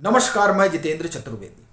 नमस्कार, मैं जितेंद्र चतुर्वेदी।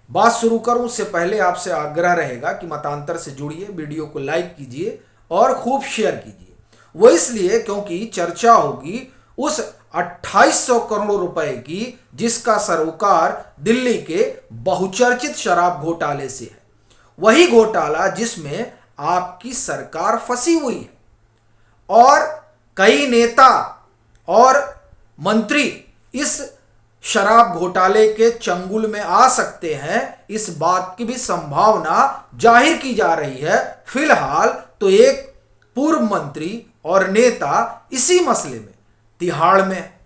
बात शुरू करूं उससे पहले आपसे आग्रह रहेगा कि मतांतर से जुड़िए, वीडियो को लाइक कीजिए और खूब शेयर कीजिए। वो इसलिए क्योंकि चर्चा होगी उस 2800 करोड़ रुपए की जिसका सरोकार दिल्ली के बहुचर्चित शराब घोटाले से है। वही घोटाला जिसमें आपकी सरकार फंसी हुई है और कई नेता और मंत्री इस शराब घोटाले के चंगुल में आ सकते हैं, इस बात की भी संभावना जाहिर की जा रही है। फिलहाल तो एक पूर्व मंत्री और नेता इसी मसले में तिहाड़ में है।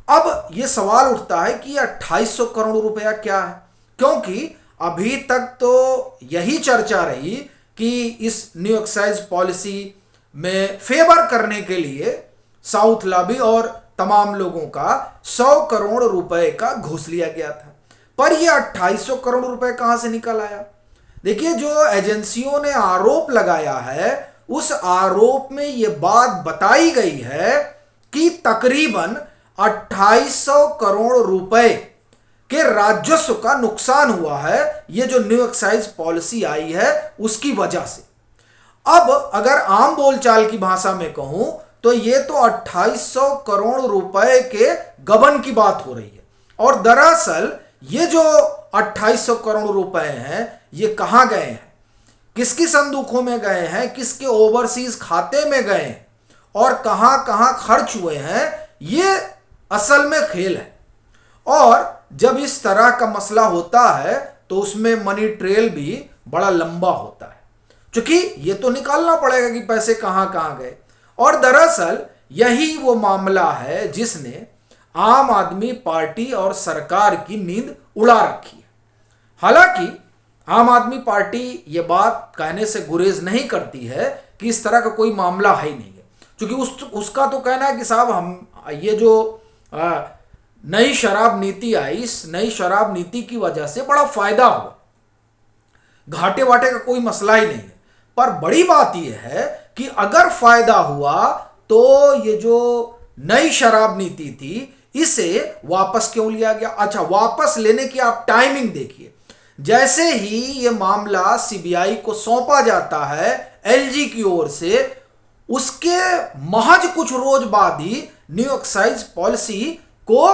अब यह सवाल उठता है कि 2800 करोड़ रुपया क्या है, क्योंकि अभी तक तो यही चर्चा रही कि इस न्यू एक्साइज पॉलिसी में फेवर करने के लिए साउथ लॉबी और तमाम लोगों का 100 करोड़ रुपए का घूस लिया गया था। पर यह 2800 करोड़ रुपए कहां से निकल आया? देखिए, जो एजेंसियों ने आरोप लगाया है उस आरोप में यह बात बताई गई है कि तकरीबन 2800 करोड़ रुपए के राजस्व का नुकसान हुआ है, यह जो न्यू एक्साइज पॉलिसी आई है उसकी वजह से। अब अगर आम बोलचाल की भाषा में कहूं तो ये तो 2800 करोड़ रुपए के गबन की बात हो रही है। और दरअसल ये जो 2800 करोड़ रुपए हैं ये कहां गए हैं, किसकी संदूकों में गए हैं, किसके ओवरसीज खाते में गए हैं और कहां कहां खर्च हुए हैं, ये असल में खेल है। और जब इस तरह का मसला होता है तो उसमें मनी ट्रेल भी बड़ा लंबा होता है, क्योंकि ये तो निकालना पड़ेगा कि पैसे कहां कहां गए। और दरअसल यही वो मामला है जिसने आम आदमी पार्टी और सरकार की नींद उड़ा रखी है। हालांकि आम आदमी पार्टी ये बात कहने से गुरेज नहीं करती है कि इस तरह का कोई मामला है ही नहीं है, क्योंकि उसका तो कहना है कि साहब हम ये जो नई शराब नीति आई, इस नई शराब नीति की वजह से बड़ा फायदा हुआ, घाटे वाटे का कोई मसला ही नहीं है। पर बड़ी बात यह है कि अगर फायदा हुआ तो ये जो नई शराब नीति थी इसे वापस क्यों लिया गया? अच्छा, वापस लेने की आप टाइमिंग देखिए। जैसे ही ये मामला सीबीआई को सौंपा जाता है एलजी की ओर से, उसके महज कुछ रोज बाद ही न्यू एक्साइज पॉलिसी को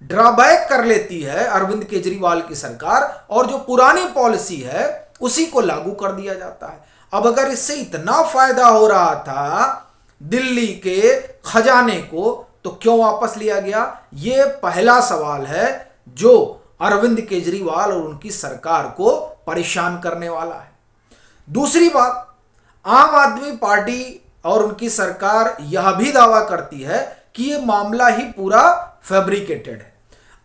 ड्रॉबैक कर लेती है अरविंद केजरीवाल की सरकार और जो पुरानी पॉलिसी है उसी को लागू कर दिया जाता है। अब अगर इससे इतना फायदा हो रहा था दिल्ली के खजाने को तो क्यों वापस लिया गया? यह पहला सवाल है जो अरविंद केजरीवाल और उनकी सरकार को परेशान करने वाला है। दूसरी बात, आम आदमी पार्टी और उनकी सरकार यह भी दावा करती है कि यह मामला ही पूरा फैब्रिकेटेड है।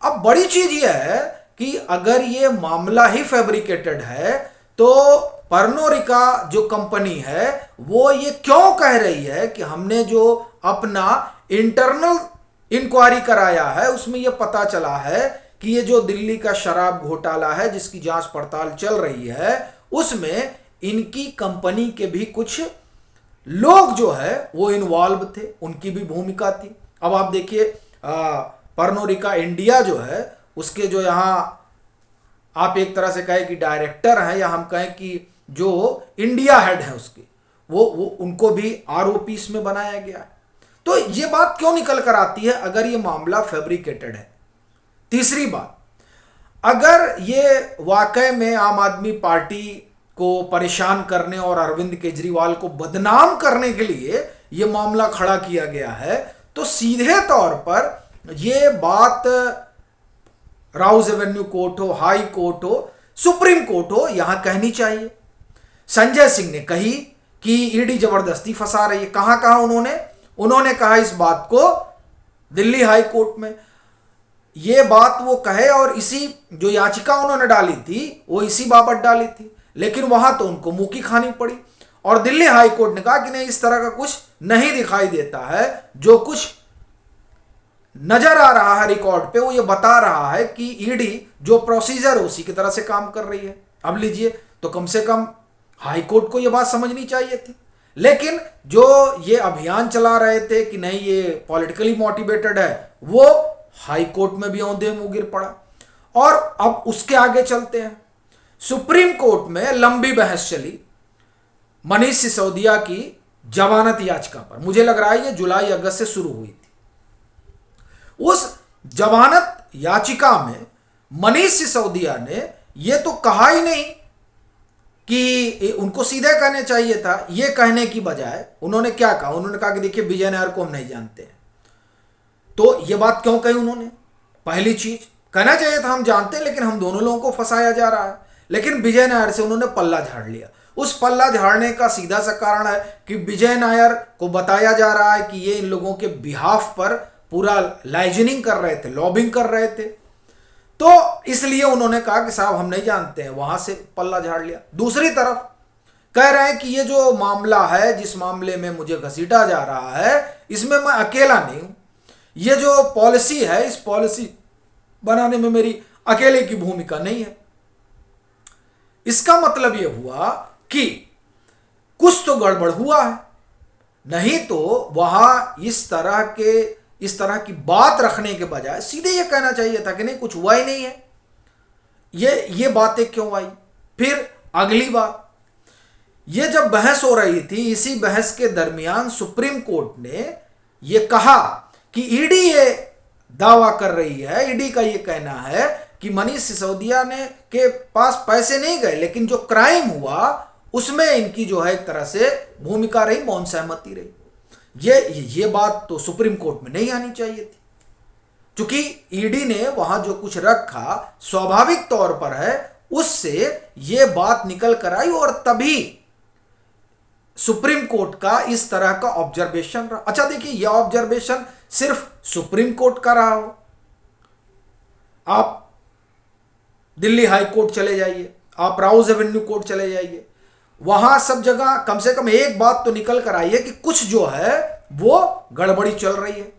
अब बड़ी चीज यह है कि अगर यह मामला ही फैब्रिकेटेड है तो पर्नो रिका जो कंपनी है वो ये क्यों कह रही है कि हमने जो अपना इंटरनल इंक्वायरी कराया है उसमें यह पता चला है कि ये जो दिल्ली का शराब घोटाला है जिसकी जांच पड़ताल चल रही है उसमें इनकी कंपनी के भी कुछ लोग जो है वो इन्वॉल्व थे, उनकी भी भूमिका थी। अब आप देखिए, पर्नो रिका इंडिया जो है उसके जो यहाँ आप एक तरह से कहें कि डायरेक्टर हैं या हम कहें कि जो इंडिया हेड है उसके, वो उनको भी आरोपी इसमें बनाया गया है। तो ये बात क्यों निकल कर आती है अगर ये मामला फैब्रिकेटेड है? तीसरी बात, अगर ये वाकई में आम आदमी पार्टी को परेशान करने और अरविंद केजरीवाल को बदनाम करने के लिए ये मामला खड़ा किया गया है तो सीधे तौर पर ये बात राउज एवेन्यू कोर्ट हो, हाई कोर्ट हो, सुप्रीम कोर्ट हो, यहां कहनी चाहिए। संजय सिंह ने कही कि ईडी जबरदस्ती फंसा रही है। कहां कहा उन्होंने कहा इस बात को दिल्ली हाई कोर्ट में। यह बात वो कहे और इसी जो याचिका उन्होंने डाली थी वो इसी बाबत डाली थी, लेकिन वहां तो उनको मुंह की खानी पड़ी और दिल्ली हाई कोर्ट ने कहा कि नहीं, इस तरह का कुछ नहीं दिखाई देता है। जो कुछ नजर आ रहा है रिकॉर्ड पे वो ये बता रहा है कि ईडी जो प्रोसीजर उसी की तरह से काम कर रही है। अब लीजिए, तो कम से कम हाई कोर्ट को ये बात समझनी चाहिए थी। लेकिन जो ये अभियान चला रहे थे कि नहीं ये पॉलिटिकली मोटिवेटेड है, वो हाई कोर्ट में भी औंधे मुंह गिर पड़ा। और अब उसके आगे चलते हैं। सुप्रीम कोर्ट में लंबी बहस चली मनीष सिसोदिया की जमानत याचिका पर। मुझे लग रहा है ये जुलाई अगस्त से शुरू हुई थी। उस जमानत याचिका में मनीष सिसोदिया ने यह तो कहा ही नहीं कि उनको सीधे कहने चाहिए था, यह कहने की बजाय उन्होंने क्या कहा, उन्होंने कहा कि देखिए विजय नायर को हम नहीं जानते हैं। तो यह बात क्यों कही उन्होंने? पहली चीज कहना चाहिए था हम जानते हैं लेकिन हम दोनों लोगों को फंसाया जा रहा है। लेकिन विजय नायर से उन्होंने पल्ला झाड़ लिया। उस पल्ला झाड़ने का सीधा सा कारण है कि विजय नायर को बताया जा रहा है कि ये इन लोगों के बिहाफ पर पूरा लाइजनिंग कर रहे थे, लॉबिंग कर रहे थे। तो इसलिए उन्होंने कहा कि साहब हम नहीं जानते हैं, वहां से पल्ला झाड़ लिया। दूसरी तरफ कह रहे हैं कि ये जो मामला है, जिस मामले में मुझे घसीटा जा रहा है, इसमें मैं अकेला नहीं हूं। ये जो पॉलिसी है, इस पॉलिसी बनाने में मेरी अकेले की भूमिका नहीं है। इसका मतलब यह हुआ कि कुछ तो गड़बड़ हुआ है, नहीं तो वहां इस तरह की बात रखने के बजाय सीधे यह कहना चाहिए था कि नहीं कुछ हुआ ही नहीं है। ये बातें क्यों आई? फिर अगली बात, ये जब बहस हो रही थी, इसी बहस के दरमियान सुप्रीम कोर्ट ने यह कहा कि ईडी ये दावा कर रही है, ईडी का यह कहना है कि मनीष सिसोदिया ने के पास पैसे नहीं गए, लेकिन जो क्राइम हुआ उसमें इनकी जो है एक तरह से भूमिका रही, मौन सहमति रही। ये बात तो सुप्रीम कोर्ट में नहीं आनी चाहिए थी, क्योंकि ईडी ने वहां जो कुछ रखा स्वाभाविक तौर पर है, उससे ये बात निकल कर आई और तभी सुप्रीम कोर्ट का इस तरह का ऑब्जर्वेशन रहा। अच्छा देखिए, यह ऑब्जर्वेशन सिर्फ सुप्रीम कोर्ट का रहा हो, आप दिल्ली हाई कोर्ट चले जाइए, आप राउज एवेन्यू कोर्ट चले जाइए, वहां सब जगह कम से कम एक बात तो निकल कर आई है कि कुछ जो है वो गड़बड़ी चल रही है।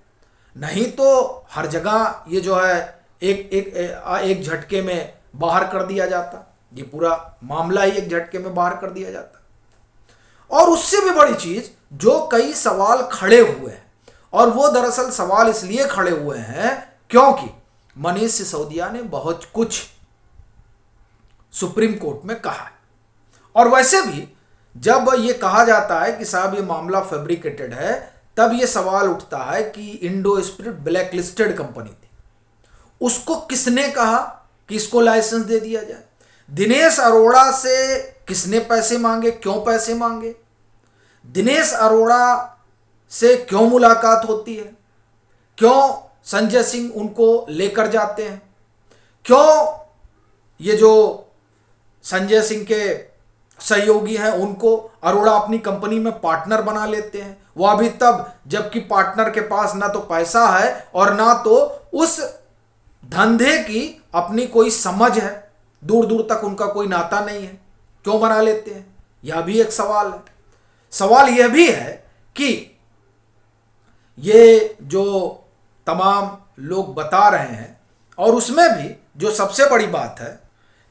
नहीं तो हर जगह ये जो है एक झटके में बाहर कर दिया जाता, ये पूरा मामला ही एक झटके में बाहर कर दिया जाता। और उससे भी बड़ी चीज, जो कई सवाल खड़े हुए हैं, और वो दरअसल सवाल इसलिए खड़े हुए हैं क्योंकि मनीष सिसोदिया ने बहुत कुछ सुप्रीम कोर्ट में कहा है। और वैसे भी जब ये कहा जाता है कि साहब ये मामला फैब्रिकेटेड है, तब ये सवाल उठता है कि Indo spirit black listed company थी, उसको किसने कहा कि इसको लाइसेंस दे दिया जाए? दिनेश अरोड़ा से किसने पैसे मांगे, क्यों पैसे मांगे? दिनेश अरोड़ा से क्यों मुलाकात होती है? क्यों संजय सिंह उनको लेकर जाते हैं? क्यों ये जो संजय सिंह के सहयोगी हैं उनको अरोड़ा अपनी कंपनी में पार्टनर बना लेते हैं? वह भी तब जबकि पार्टनर के पास ना तो पैसा है और ना तो उस धंधे की अपनी कोई समझ है, दूर दूर तक उनका कोई नाता नहीं है। क्यों बना लेते हैं? यह भी एक सवाल है। सवाल यह भी है कि ये जो तमाम लोग बता रहे हैं, और उसमें भी जो सबसे बड़ी बात है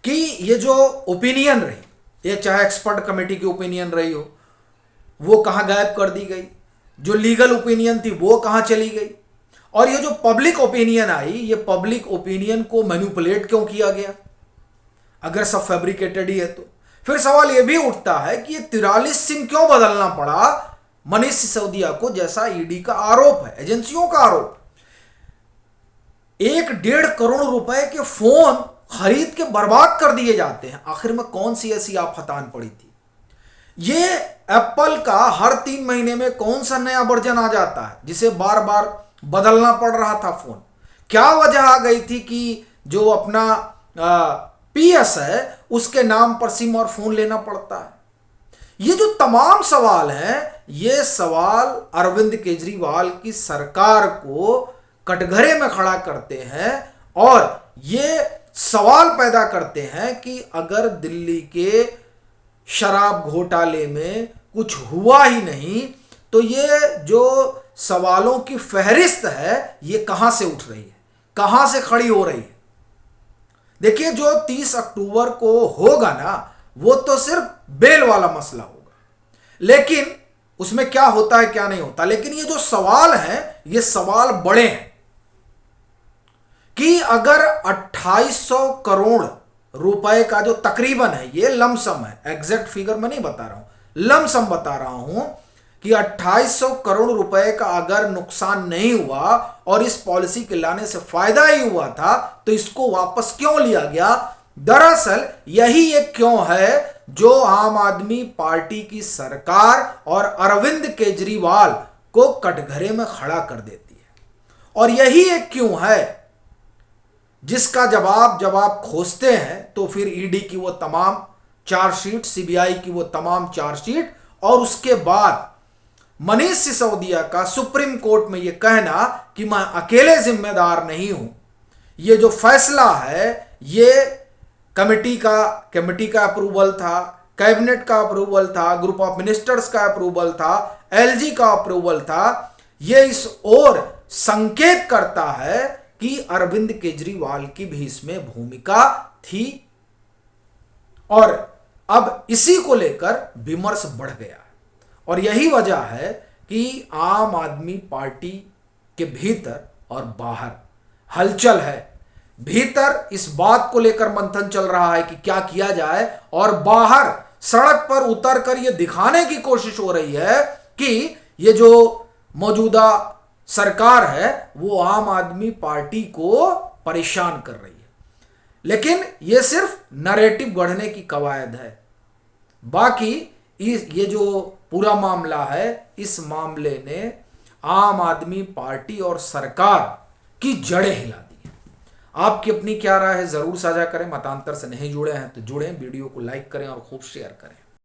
कि ये जो ओपिनियन रही, ये चाहे एक्सपर्ट कमेटी की ओपिनियन रही हो, वो कहाँ गायब कर दी गई? जो लीगल ओपिनियन थी वो कहाँ चली गई? और ये जो पब्लिक ओपिनियन आई, ये पब्लिक ओपिनियन को मैनिपुलेट क्यों किया गया? अगर सब फैब्रिकेटेड ही है तो फिर सवाल ये भी उठता है कि ये 43 सिम क्यों बदलना पड़ा मनीष सिसोदिया को, जैसा ईडी का आरोप है, एजेंसियों का आरोप। 1.5 करोड़ रुपए के फोन खरीद के बर्बाद कर दिए जाते हैं। आखिर में कौन सी ऐसी आफतान पड़ी थी? ये एप्पल का हर 3 महीने में कौन सा नया वर्जन आ जाता है जिसे बार बार बदलना पड़ रहा था फोन? क्या वजह आ गई थी कि जो अपना पीएस है उसके नाम पर सिम और फोन लेना पड़ता है? ये जो तमाम सवाल हैं, ये सवाल अरविंद केजरीवाल की सरकार को कटघरे में खड़ा करते हैं और ये सवाल पैदा करते हैं कि अगर दिल्ली के शराब घोटाले में कुछ हुआ ही नहीं तो ये जो सवालों की फहरिस्त है ये कहां से उठ रही है, कहां से खड़ी हो रही है? देखिए, जो 30 अक्टूबर को होगा ना, वो तो सिर्फ बेल वाला मसला होगा, लेकिन उसमें क्या होता है क्या नहीं होता, लेकिन ये जो सवाल हैं ये सवाल बड़े हैं। कि अगर 2800 करोड़ रुपए का जो तकरीबन है, ये लमसम है, एग्जैक्ट फिगर मैं नहीं बता रहा हूं, लमसम बता रहा हूं कि 2800 करोड़ रुपए का अगर नुकसान नहीं हुआ और इस पॉलिसी के लाने से फायदा ही हुआ था, तो इसको वापस क्यों लिया गया? दरअसल यही एक क्यों है जो आम आदमी पार्टी की सरकार और अरविंद केजरीवाल को कटघरे में खड़ा कर देती है। और यही एक क्यों है जिसका जवाब जब आप खोजते हैं तो फिर ईडी की वो तमाम चार्जशीट, सीबीआई की वो तमाम चार्जशीट, और उसके बाद मनीष सिसोदिया का सुप्रीम कोर्ट में यह कहना कि मैं अकेले जिम्मेदार नहीं हूं, यह जो फैसला है ये कमेटी का अप्रूवल था, कैबिनेट का अप्रूवल था, ग्रुप ऑफ मिनिस्टर्स का अप्रूवल था, एलजी का अप्रूवल था, यह इस ओर संकेत करता है कि अरविंद केजरीवाल की भी इसमें भूमिका थी। और अब इसी को लेकर विमर्श बढ़ गया है और यही वजह है कि आम आदमी पार्टी के भीतर और बाहर हलचल है। भीतर इस बात को लेकर मंथन चल रहा है कि क्या किया जाए, और बाहर सड़क पर उतरकर यह दिखाने की कोशिश हो रही है कि ये जो मौजूदा सरकार है वो आम आदमी पार्टी को परेशान कर रही है। लेकिन यह सिर्फ नैरेटिव गढ़ने की कवायद है। बाकी ये जो पूरा मामला है, इस मामले ने आम आदमी पार्टी और सरकार की जड़ें हिला दी हैं। आपकी अपनी क्या राय है जरूर साझा करें। मतांतर से नहीं जुड़े हैं तो जुड़ें, वीडियो को लाइक करें और खूब शेयर करें।